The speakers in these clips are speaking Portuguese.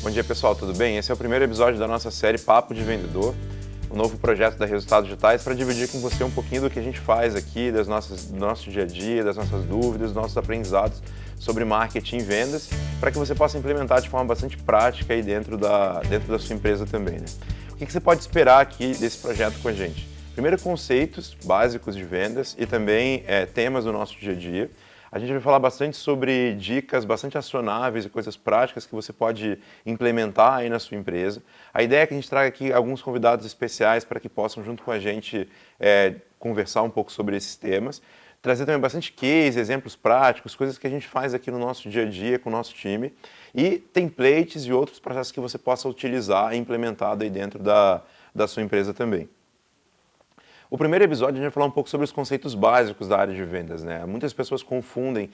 Bom dia pessoal, tudo bem? Esse é o primeiro episódio da nossa série Papo de Vendedor, um novo projeto da Resultados Digitais para dividir com você um pouquinho do que a gente faz aqui, do nosso dia a dia, das nossas dúvidas, dos nossos aprendizados sobre marketing e vendas, para que você possa implementar de forma bastante prática aí dentro da sua empresa também, né? O que você pode esperar aqui desse projeto com a gente? Primeiro, conceitos básicos de vendas e também temas do nosso dia a dia. A gente vai falar bastante sobre dicas bastante acionáveis e coisas práticas que você pode implementar aí na sua empresa. A ideia é que a gente traga aqui alguns convidados especiais para que possam, junto com a gente, conversar um pouco sobre esses temas. Trazer também bastante case, exemplos práticos, coisas que a gente faz aqui no nosso dia a dia com o nosso time. E templates e outros processos que você possa utilizar e implementar aí dentro da sua empresa também. O primeiro episódio a gente vai falar um pouco sobre os conceitos básicos da área de vendas, né? Muitas pessoas confundem,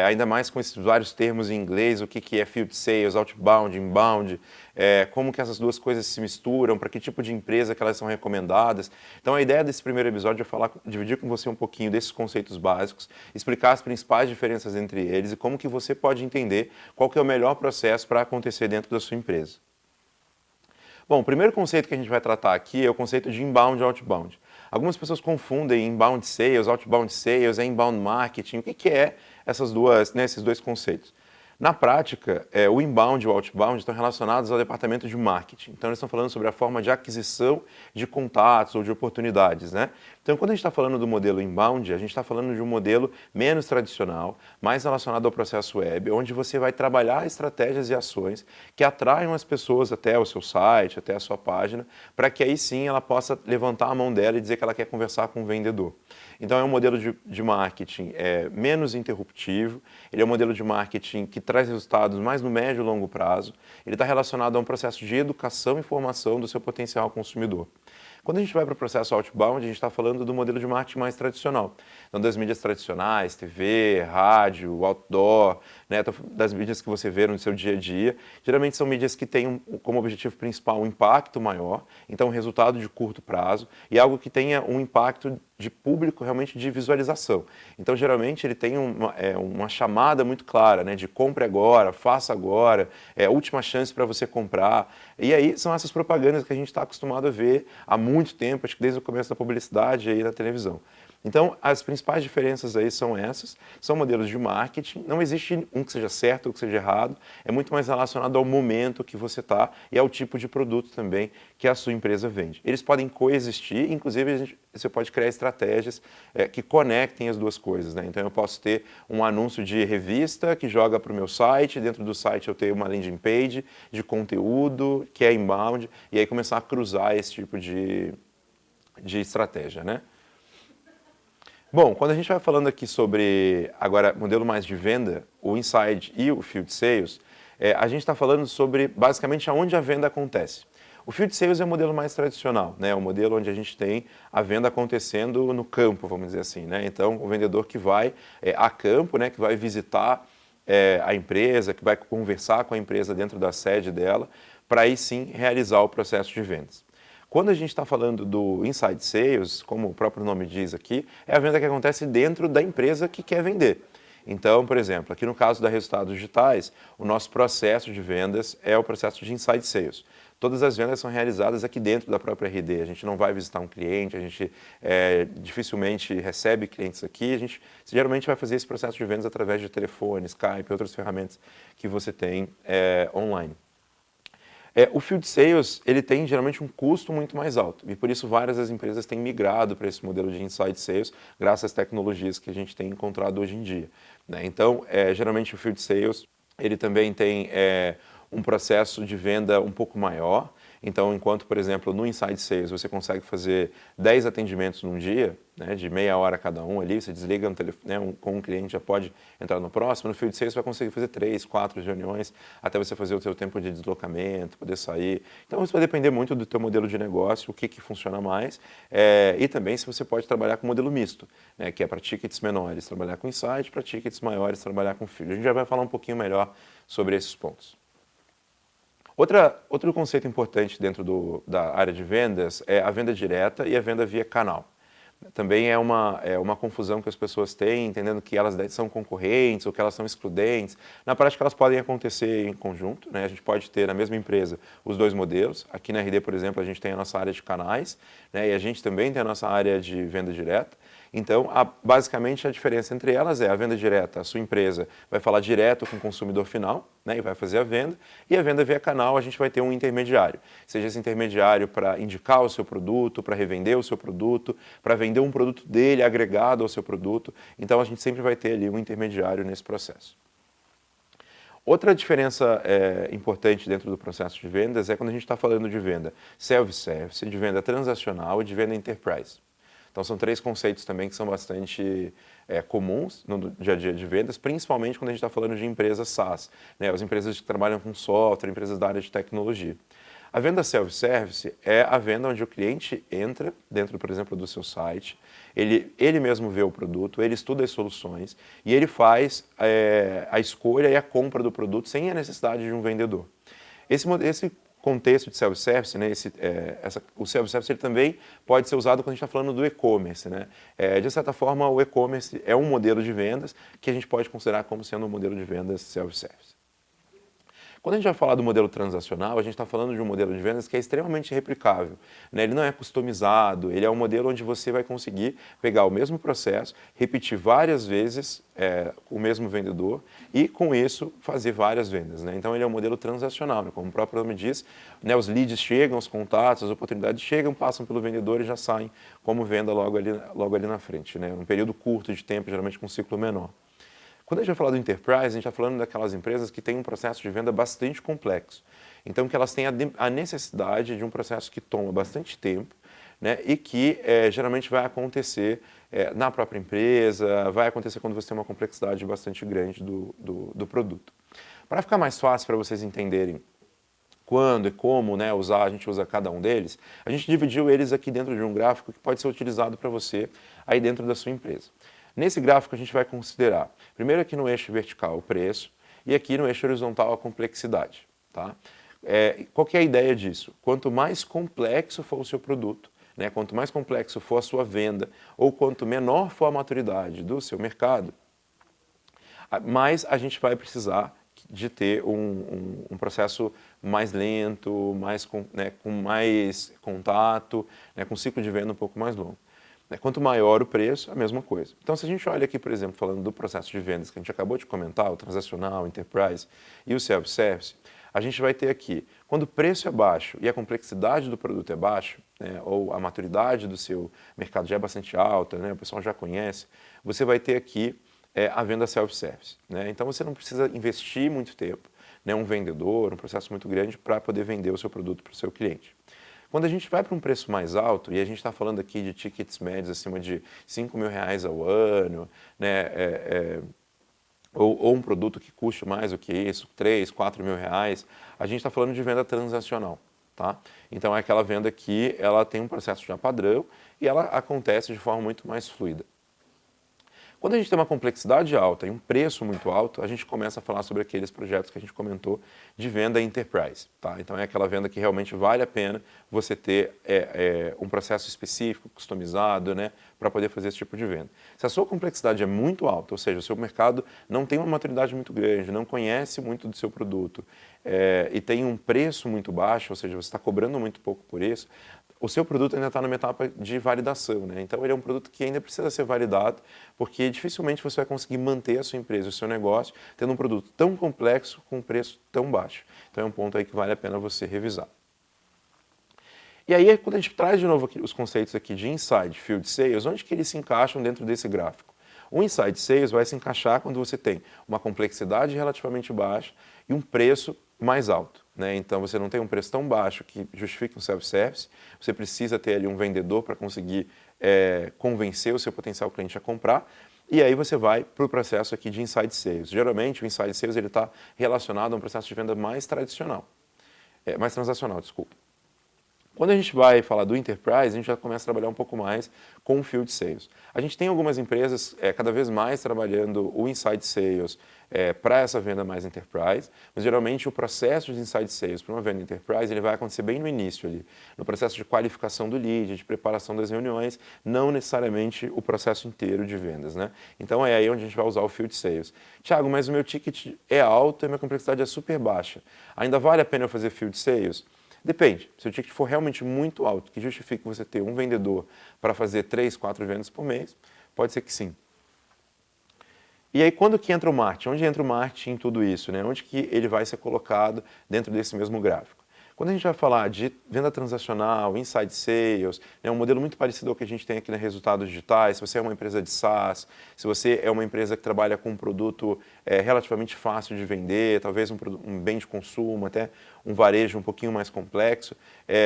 ainda mais com esses vários termos em inglês, o que é field sales, outbound, inbound, como que essas duas coisas se misturam, para que tipo de empresa que elas são recomendadas. Então a ideia desse primeiro episódio é dividir com você um pouquinho desses conceitos básicos, explicar as principais diferenças entre eles e como que você pode entender qual que é o melhor processo para acontecer dentro da sua empresa. Bom, o primeiro conceito que a gente vai tratar aqui é o conceito de inbound e outbound. Algumas pessoas confundem inbound sales, outbound sales, inbound marketing. O que é esses dois conceitos? Na prática, o inbound e o outbound estão relacionados ao departamento de marketing. Então, eles estão falando sobre a forma de aquisição de contatos ou de oportunidades, né? Então, quando a gente está falando do modelo inbound, a gente está falando de um modelo menos tradicional, mais relacionado ao processo web, onde você vai trabalhar estratégias e ações que atraiam as pessoas até o seu site, até a sua página, para que aí sim ela possa levantar a mão dela e dizer que ela quer conversar com o vendedor. Então, é um modelo de marketing menos interruptivo, ele é um modelo de marketing que traz resultados mais no médio e longo prazo, ele está relacionado a um processo de educação e formação do seu potencial consumidor. Quando a gente vai para o processo outbound, a gente está falando do modelo de marketing mais tradicional. Então, das mídias tradicionais, TV, rádio, outdoor, né, das mídias que você vê no seu dia a dia. Geralmente são mídias que têm como objetivo principal um impacto maior, então um resultado de curto prazo, e algo que tenha um impacto de público realmente de visualização. Então, geralmente, ele tem uma chamada muito clara, né, de compre agora, faça agora, última chance para você comprar. E aí são essas propagandas que a gente está acostumado a ver há muito tempo, acho que desde o começo da publicidade aí na televisão. Então, as principais diferenças aí são essas, são modelos de marketing, não existe um que seja certo ou que seja errado, é muito mais relacionado ao momento que você está e ao tipo de produto também que a sua empresa vende. Eles podem coexistir, inclusive você pode criar estratégias que conectem as duas coisas, né? Então, eu posso ter um anúncio de revista que joga para o meu site, dentro do site eu tenho uma landing page de conteúdo que é inbound, e aí começar a cruzar esse tipo de estratégia, né? Bom, quando a gente vai falando aqui sobre, agora, modelo mais de venda, o Inside e o Field Sales, a gente está falando sobre, basicamente, aonde a venda acontece. O Field Sales é o modelo mais tradicional, né? É o modelo onde a gente tem a venda acontecendo no campo, vamos dizer assim, né? Então, o vendedor que vai a campo, né? Que vai visitar a empresa, que vai conversar com a empresa dentro da sede dela, para aí sim realizar o processo de vendas. Quando a gente está falando do Inside Sales, como o próprio nome diz aqui, é a venda que acontece dentro da empresa que quer vender. Então, por exemplo, aqui no caso da Resultados Digitais, o nosso processo de vendas é o processo de Inside Sales. Todas as vendas são realizadas aqui dentro da própria RD. A gente não vai visitar um cliente, a gente dificilmente recebe clientes aqui. A gente geralmente vai fazer esse processo de vendas através de telefone, Skype e outras ferramentas que você tem online. O Field Sales, ele tem geralmente um custo muito mais alto e por isso várias das empresas têm migrado para esse modelo de Inside Sales graças às tecnologias que a gente tem encontrado hoje em dia, né? Então, geralmente o Field Sales, ele também tem um processo de venda um pouco maior. Então, enquanto, por exemplo, no Inside Sales você consegue fazer 10 atendimentos num dia, né, de meia hora cada um ali, você desliga no telefone, né, com um cliente já pode entrar no próximo, no Field Sales você vai conseguir fazer 3, 4 reuniões até você fazer o seu tempo de deslocamento, poder sair. Então, isso vai depender muito do teu modelo de negócio, o que funciona mais, e também se você pode trabalhar com modelo misto, né, que é para tickets menores trabalhar com Insight, para tickets maiores trabalhar com Field. A gente já vai falar um pouquinho melhor sobre esses pontos. Outro conceito importante dentro da área de vendas é a venda direta e a venda via canal. Também é uma confusão que as pessoas têm, entendendo que elas são concorrentes ou que elas são excludentes. Na prática, elas podem acontecer em conjunto, né? A gente pode ter na mesma empresa os dois modelos. Aqui na RD, por exemplo, a gente tem a nossa área de canais, né? E a gente também tem a nossa área de venda direta. Então, basicamente, a diferença entre elas é a venda direta, a sua empresa vai falar direto com o consumidor final, né, e vai fazer a venda, e a venda via canal a gente vai ter um intermediário, seja esse intermediário para indicar o seu produto, para revender o seu produto, para vender um produto dele agregado ao seu produto, então a gente sempre vai ter ali um intermediário nesse processo. Outra diferença importante dentro do processo de vendas é quando a gente está falando de venda self-service, de venda transacional e de venda enterprise. Então, são três conceitos também que são bastante comuns no dia a dia de vendas, principalmente quando a gente está falando de empresas SaaS, né? As empresas que trabalham com software, empresas da área de tecnologia. A venda self-service é a venda onde o cliente entra dentro, por exemplo, do seu site, ele mesmo vê o produto, ele estuda as soluções e ele faz a escolha e a compra do produto sem a necessidade de um vendedor. Esse contexto de self-service, né, o self-service ele também pode ser usado quando a gente está falando do e-commerce, né? De certa forma, o e-commerce é um modelo de vendas que a gente pode considerar como sendo um modelo de vendas self-service. Quando a gente vai falar do modelo transacional, a gente está falando de um modelo de vendas que é extremamente replicável, né? Ele não é customizado, ele é um modelo onde você vai conseguir pegar o mesmo processo, repetir várias vezes com o mesmo vendedor e, com isso, fazer várias vendas, né? Então, ele é um modelo transacional, né? Como o próprio nome diz, né? Os leads chegam, os contatos, as oportunidades chegam, passam pelo vendedor e já saem como venda logo ali na frente, né? Um período curto de tempo, geralmente com um ciclo menor. Quando a gente vai falar do enterprise, a gente está falando daquelas empresas que têm um processo de venda bastante complexo. Então, que elas têm a necessidade de um processo que toma bastante tempo, né, e que geralmente vai acontecer na própria empresa, vai acontecer quando você tem uma complexidade bastante grande do produto. Para ficar mais fácil para vocês entenderem quando e como, né, a gente usa cada um deles, a gente dividiu eles aqui dentro de um gráfico que pode ser utilizado para você aí dentro da sua empresa. Nesse gráfico a gente vai considerar, primeiro aqui no eixo vertical o preço e aqui no eixo horizontal a complexidade. Tá? Qual que é a ideia disso? Quanto mais complexo for o seu produto, né, quanto mais complexo for a sua venda ou quanto menor for a maturidade do seu mercado, mais a gente vai precisar de ter um processo mais lento, com mais contato, né, com um ciclo de venda um pouco mais longo. Quanto maior o preço, a mesma coisa. Então, se a gente olha aqui, por exemplo, falando do processo de vendas que a gente acabou de comentar, o transacional, o enterprise e o self-service, a gente vai ter aqui, quando o preço é baixo e a complexidade do produto é baixo, né, ou a maturidade do seu mercado já é bastante alta, né, o pessoal já conhece, você vai ter aqui a venda self-service. Né? Então, você não precisa investir muito tempo, né, um vendedor, um processo muito grande para poder vender o seu produto para o seu cliente. Quando a gente vai para um preço mais alto, e a gente está falando aqui de tickets médios acima de R$5.000 ao ano, né, ou um produto que custe mais do que isso, R$3.000, R$4.000, a gente está falando de venda transacional. Tá? Então, é aquela venda que ela tem um processo já padrão e ela acontece de forma muito mais fluida. Quando a gente tem uma complexidade alta e um preço muito alto, a gente começa a falar sobre aqueles projetos que a gente comentou de venda enterprise. Tá? Então, é aquela venda que realmente vale a pena você ter um processo específico, customizado, né, para poder fazer esse tipo de venda. Se a sua complexidade é muito alta, ou seja, o seu mercado não tem uma maturidade muito grande, não conhece muito do seu produto e tem um preço muito baixo, ou seja, você está cobrando muito pouco por isso, o seu produto ainda está numa etapa de validação, né? Então, ele é um produto que ainda precisa ser validado, porque dificilmente você vai conseguir manter a sua empresa, o seu negócio, tendo um produto tão complexo com um preço tão baixo. Então, é um ponto aí que vale a pena você revisar. E aí, quando a gente traz de novo aqui os conceitos aqui de Inside Field Sales, onde que eles se encaixam dentro desse gráfico? O Inside Sales vai se encaixar quando você tem uma complexidade relativamente baixa e um preço mais alto. Né? Então, você não tem um preço tão baixo que justifique um self-service, você precisa ter ali um vendedor para conseguir convencer o seu potencial cliente a comprar, e aí você vai para o processo aqui de Inside Sales. Geralmente, o Inside Sales está relacionado a um processo de venda mais tradicional, mais transacional, desculpa. Quando a gente vai falar do Enterprise, a gente já começa a trabalhar um pouco mais com o Field Sales. A gente tem algumas empresas cada vez mais trabalhando o Inside Sales para essa venda mais Enterprise, mas geralmente o processo de Inside Sales para uma venda Enterprise ele vai acontecer bem no início ali, no processo de qualificação do lead, de preparação das reuniões, não necessariamente o processo inteiro de vendas, né? Então é aí onde a gente vai usar o Field Sales. Thiago, mas o meu ticket é alto e a minha complexidade é super baixa. Ainda vale a pena eu fazer Field Sales? Depende. Se o ticket for realmente muito alto, que justifique você ter um vendedor para fazer 3, 4 vendas por mês, pode ser que sim. E aí, quando que entra o marketing? Onde entra o marketing em tudo isso, né? Onde que ele vai ser colocado dentro desse mesmo gráfico? Quando a gente vai falar de venda transacional, inside sales, um modelo muito parecido ao que a gente tem aqui na Resultados Digitais, se você é uma empresa de SaaS, se você é uma empresa que trabalha com um produto relativamente fácil de vender, talvez um bem de consumo, até um varejo um pouquinho mais complexo,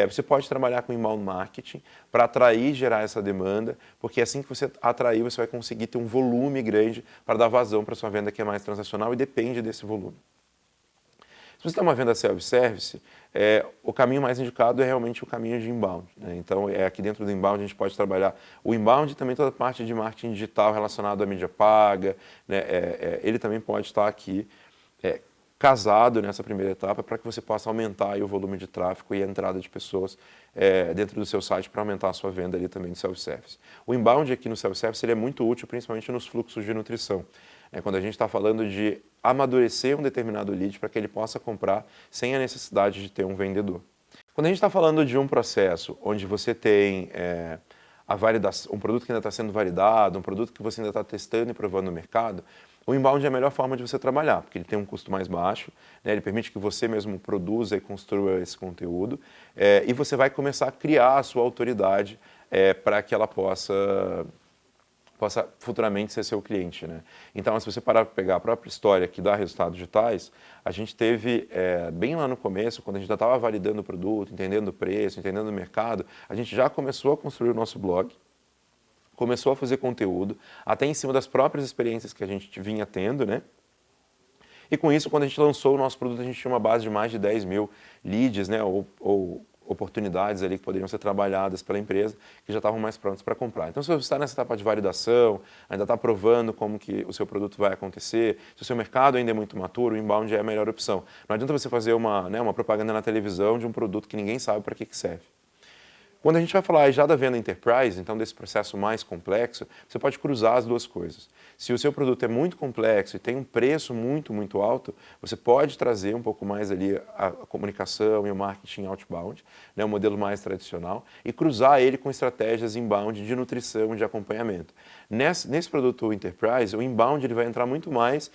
você pode trabalhar com inbound marketing para atrair e gerar essa demanda, porque assim que você atrair, você vai conseguir ter um volume grande para dar vazão para sua venda que é mais transacional e depende desse volume. Se você tem uma venda self-service, o caminho mais indicado é realmente o caminho de inbound, né? Então, aqui dentro do inbound a gente pode trabalhar o inbound e também toda a parte de marketing digital relacionado à mídia paga, né? Ele também pode estar aqui casado nessa primeira etapa para que você possa aumentar aí o volume de tráfego e a entrada de pessoas dentro do seu site para aumentar a sua venda ali também de self-service. O inbound aqui no self-service ele é muito útil, principalmente nos fluxos de nutrição. Quando a gente está falando de amadurecer um determinado lead para que ele possa comprar sem a necessidade de ter um vendedor. Quando a gente está falando de um processo onde você tem a validação, um produto que ainda está sendo validado, um produto que você ainda está testando e provando no mercado, o inbound é a melhor forma de você trabalhar, porque ele tem um custo mais baixo, né? Ele permite que você mesmo produza e construa esse conteúdo e você vai começar a criar a sua autoridade para que ela possa futuramente ser seu cliente, né? Então, se você parar para pegar a própria história que dá Resultados Digitais, a gente teve, bem lá no começo, quando a gente já estava validando o produto, entendendo o preço, entendendo o mercado, a gente já começou a construir o nosso blog, começou a fazer conteúdo, até em cima das próprias experiências que a gente vinha tendo, né? E com isso, quando a gente lançou o nosso produto, a gente tinha uma base de mais de 10 mil leads, né? Ou oportunidades ali que poderiam ser trabalhadas pela empresa, que já estavam mais prontas para comprar. Então, se você está nessa etapa de validação, ainda está provando como que o seu produto vai acontecer, se o seu mercado ainda é muito maturo, o inbound é a melhor opção. Não adianta você fazer uma propaganda na televisão de um produto que ninguém sabe para que serve. Quando a gente vai falar já da venda enterprise, então desse processo mais complexo, você pode cruzar as duas coisas. Se o seu produto é muito complexo e tem um preço muito, muito alto, você pode trazer um pouco mais ali a comunicação e o marketing outbound, né, um modelo mais tradicional, e cruzar ele com estratégias inbound de nutrição e de acompanhamento. Nesse produto enterprise, o inbound ele vai entrar muito mais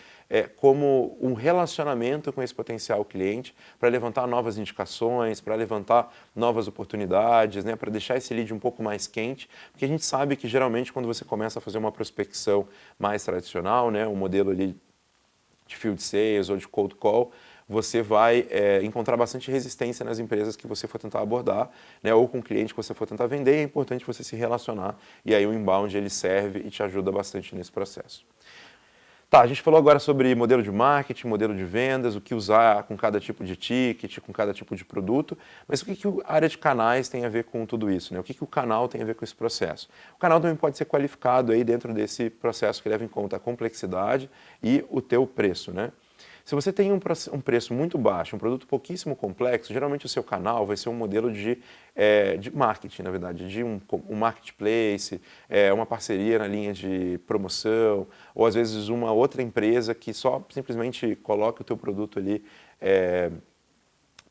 como um relacionamento com esse potencial cliente para levantar novas indicações, para levantar novas oportunidades, né, para deixar esse lead um pouco mais quente, porque a gente sabe que geralmente quando você começa a fazer uma prospecção mais tradicional, né, um modelo ali de field sales ou de cold call, você vai encontrar bastante resistência nas empresas que você for tentar abordar, né, ou com o cliente que você for tentar vender, é importante você se relacionar e aí o inbound ele serve e te ajuda bastante nesse processo. Tá, a gente falou agora sobre modelo de marketing, modelo de vendas, o que usar com cada tipo de ticket, com cada tipo de produto, mas o que a área de canais tem a ver com tudo isso, né? O que o canal tem a ver com esse processo? O canal também pode ser qualificado aí dentro desse processo que leva em conta a complexidade e o teu preço, né? Se você tem um preço muito baixo, um produto pouquíssimo complexo, geralmente o seu canal vai ser um modelo de marketing, na verdade, de um marketplace, uma parceria na linha de promoção, ou às vezes uma outra empresa que só simplesmente coloca o teu produto ali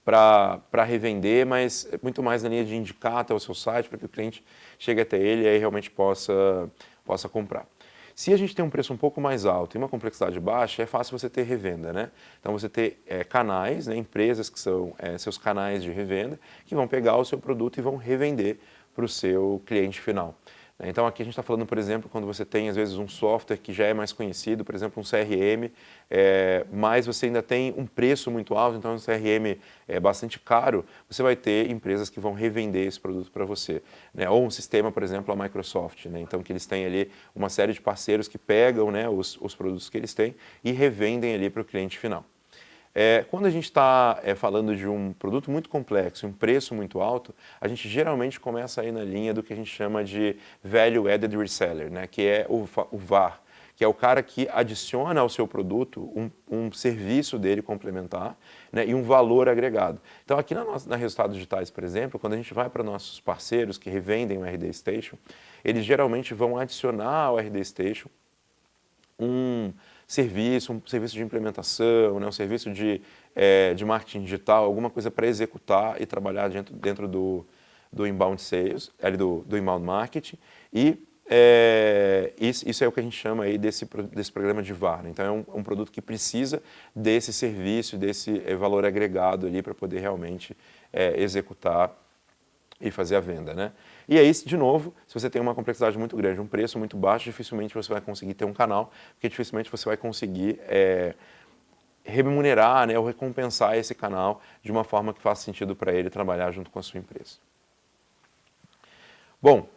para revender, mas muito mais na linha de indicar até o seu site para que o cliente chegue até ele e aí realmente possa comprar. Se a gente tem um preço um pouco mais alto e uma complexidade baixa, é fácil você ter revenda, né? Então você ter canais, né, empresas que são seus canais de revenda, que vão pegar o seu produto e vão revender para o seu cliente final. Então aqui a gente está falando, por exemplo, quando você tem às vezes um software que já é mais conhecido, por exemplo um CRM, mas você ainda tem um preço muito alto, então um CRM é bastante caro, você vai ter empresas que vão revender esse produto para você, né? Ou um sistema, por exemplo, a Microsoft, né? Então que eles têm ali uma série de parceiros que pegam, né, os produtos que eles têm e revendem ali para o cliente final. Quando a gente está falando de um produto muito complexo e um preço muito alto, a gente geralmente começa a ir na linha do que a gente chama de Value Added Reseller, né? Que é o VAR, que é o cara que adiciona ao seu produto um serviço dele complementar, né, e um valor agregado. Então aqui na Resultados Digitais, por exemplo, quando a gente vai para nossos parceiros que revendem o RD Station, eles geralmente vão adicionar ao RD Station um serviço de implementação, né, um serviço de marketing digital, alguma coisa para executar e trabalhar dentro do inbound sales, do inbound marketing, e isso é o que a gente chama aí desse programa de VAR. Então é um produto que precisa desse serviço, desse valor agregado ali para poder realmente executar e fazer a venda, né? E aí, de novo, se você tem uma complexidade muito grande, um preço muito baixo, dificilmente você vai conseguir ter um canal, porque dificilmente você vai conseguir remunerar, né, ou recompensar esse canal de uma forma que faça sentido para ele trabalhar junto com a sua empresa. Bom,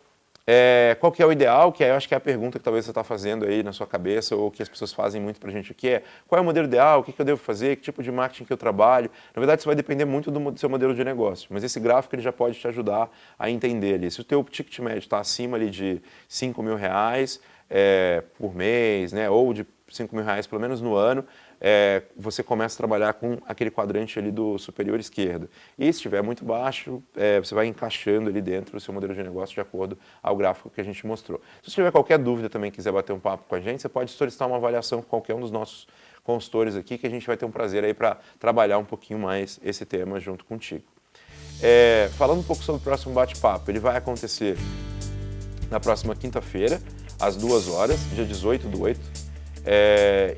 qual que é o ideal? Que eu acho que é a pergunta que talvez você está fazendo aí na sua cabeça, ou que as pessoas fazem muito para a gente aqui, qual é o modelo ideal, o que eu devo fazer, que tipo de marketing que eu trabalho. Na verdade, isso vai depender muito do seu modelo de negócio, mas esse gráfico ele já pode te ajudar a entender ali. Se o teu ticket médio está acima ali de R$5.000 por mês, né, ou de R$5.000 pelo menos no ano, você começa a trabalhar com aquele quadrante ali do superior esquerdo. E se estiver muito baixo, você vai encaixando ali dentro do seu modelo de negócio de acordo ao gráfico que a gente mostrou. Se você tiver qualquer dúvida também, quiser bater um papo com a gente, você pode solicitar uma avaliação com qualquer um dos nossos consultores aqui, que a gente vai ter um prazer aí para trabalhar um pouquinho mais esse tema junto contigo. Falando um pouco sobre o próximo bate-papo, ele vai acontecer na próxima quinta-feira, às 2 horas, dia 18/8.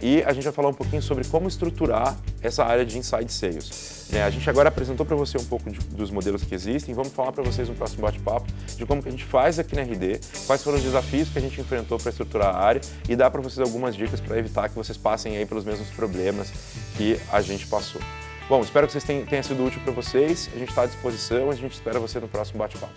E a gente vai falar um pouquinho sobre como estruturar essa área de Inside Sales. A gente agora apresentou para você um pouco dos modelos que existem, vamos falar para vocês no próximo bate-papo de como que a gente faz aqui na RD, quais foram os desafios que a gente enfrentou para estruturar a área e dar para vocês algumas dicas para evitar que vocês passem aí pelos mesmos problemas que a gente passou. Bom, espero que tenha sido útil para vocês, a gente está à disposição, a gente espera você no próximo bate-papo.